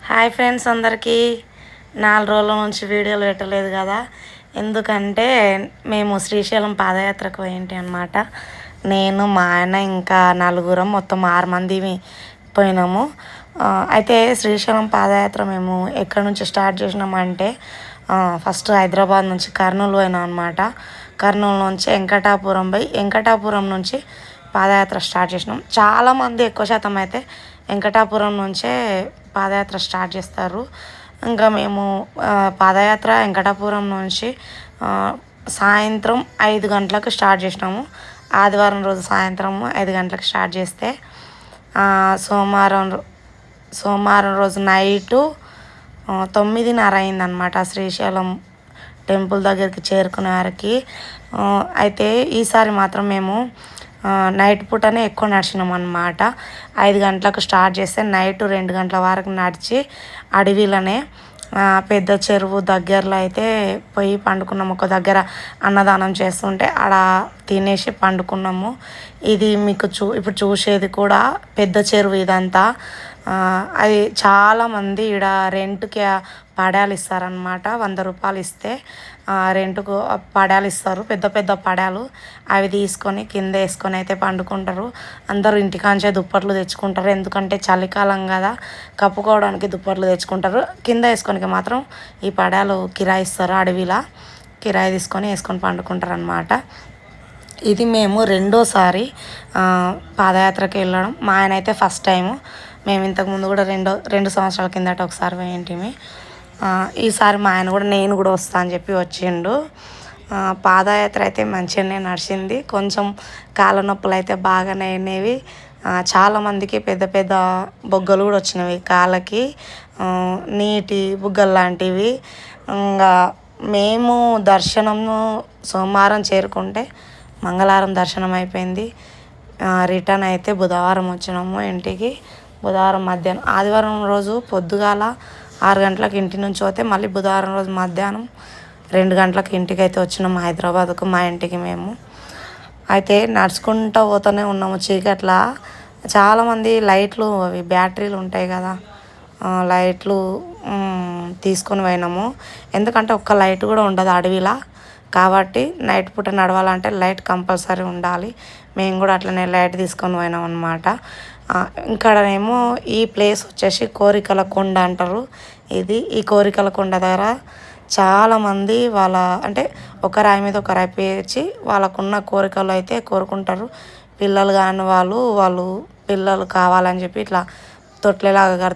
Hi friends అందరికీ 4 రోజుల నుంచి వీడియోలు పెట్టలేదు కదా. ఎందుకంటే మేము శ్రీశైలం పాదయాత్రకు పోయింటి అనమాట. నేను మా ఆయన ఇంకా నలుగురం మొత్తం 6 మంది పోయినాము. అయితే శ్రీశైలం పాదయాత్ర మేము ఎక్కడి నుంచి స్టార్ట్ చేసినామంటే ఫస్ట్ హైదరాబాద్ నుంచి కర్నూలు పోయినాం అనమాట. కర్నూలు నుంచి వెంకటాపురం నుంచి పాదయాత్ర స్టార్ట్ చేసినాం. చాలామంది ఎక్కువ శాతం అయితే వెంకటాపురం నుంచే పాదయాత్ర స్టార్ట్ చేస్తారు. ఇంకా మేము పాదయాత్ర వెంకటాపురం నుంచి సాయంత్రం 5 గంటలకు స్టార్ట్ చేసినాము. ఆదివారం రోజు సాయంత్రం 5 గంటలకు స్టార్ట్ చేస్తే సోమవారం రోజు నైటు 9:30 అయిందనమాట శ్రీశైలం టెంపుల్ దగ్గరికి చేరుకునే వారికి. అయితే ఈసారి మాత్రం మేము నైట్ పూటనే ఎక్కువ నడిచినాం అనమాట. 5 గంటలకు స్టార్ట్ చేస్తే నైట్ 2 గంటల వరకు నడిచి అడవిలోనే పెద్ద చెరువు దగ్గరలో అయితే పోయి పండుకున్నాము. ఒక దగ్గర అన్నదానం చేస్తుంటే ఆడ తినేసి పండుకున్నాము. ఇది మీకు ఇప్పుడు చూసేది కూడా పెద్ద చెరువు ఇదంతా. అది చాలామంది ఈడ రెంట్కి పడాలు ఇస్తారనమాట. 100 రూపాయలు ఇస్తే రెంట్కు పడాలు ఇస్తారు, పెద్ద పెద్ద పడాలు. అవి తీసుకొని కింద వేసుకొని అయితే పండుకుంటారు. అందరూ ఇంటికాంచే దుప్పట్లు తెచ్చుకుంటారు, ఎందుకంటే చలికాలం కదా, కప్పుకోవడానికి దుప్పట్లు తెచ్చుకుంటారు. కింద వేసుకొని మాత్రం ఈ పడాలు కిరాయి ఇస్తారు. అడవిలా కిరాయి తీసుకొని వేసుకొని పండుకుంటారు అనమాట. ఇది మేము రెండోసారి పాదయాత్రకి వెళ్ళడం. మా ఆయన అయితే ఫస్ట్ టైము. మేము ఇంతకుముందు కూడా 2 సంవత్సరాల కిందట ఒకసారి పోయింటిమి. ఈసారి మా ఆయన కూడా నేను కూడా వస్తా అని చెప్పి వచ్చిండు. పాదయాత్ర అయితే మంచిగానే నడిచింది. కొంచెం కాళ్ళ నొప్పులు అయితే బాగానే అయినవి. చాలామందికి పెద్ద పెద్ద బొగ్గలు కూడా వచ్చినవి కాళ్ళకి, నీటి బుగ్గలు లాంటివి. ఇంకా మేము దర్శనము సోమవారం చేరుకుంటే మంగళవారం దర్శనం అయిపోయింది. రిటర్న్ అయితే బుధవారం వచ్చినాము ఇంటికి. బుధవారం మధ్యాహ్నం, ఆదివారం రోజు పొద్దుగాల 6 గంటలకు ఇంటి నుంచి పోతే మళ్ళీ బుధవారం రోజు మధ్యాహ్నం 2 గంటలకు ఇంటికి అయితే వచ్చినాము హైదరాబాద్కు, మా ఇంటికి మేము. అయితే నడుచుకుంటూ పోతూనే ఉన్నాము చీకట్ల. చాలామంది లైట్లు, అవి బ్యాటరీలు ఉంటాయి కదా, లైట్లు తీసుకొని పోయినాము. ఎందుకంటే ఒక్క లైట్ కూడా ఉండదు అడవిలా, కాబట్టి నైట్ పూట నడవాలంటే లైట్ కంపల్సరీ ఉండాలి. మేము కూడా అట్లనే లైట్ తీసుకొని పోయినాం అనమాట. ఇక్కడనేమో ఈ ప్లేస్ వచ్చేసి కోరికల కొండ అంటారు. ఈ కోరికల కొండ దగ్గర చాలామంది అంటే ఒక రాయి మీద ఒక రాయి పేర్చి వాళ్ళకున్న కోరికలు అయితే కోరుకుంటారు. పిల్లలు కాని వాళ్ళు పిల్లలు కావాలని చెప్పి ఇట్లా తొట్లలాగా కడతారు.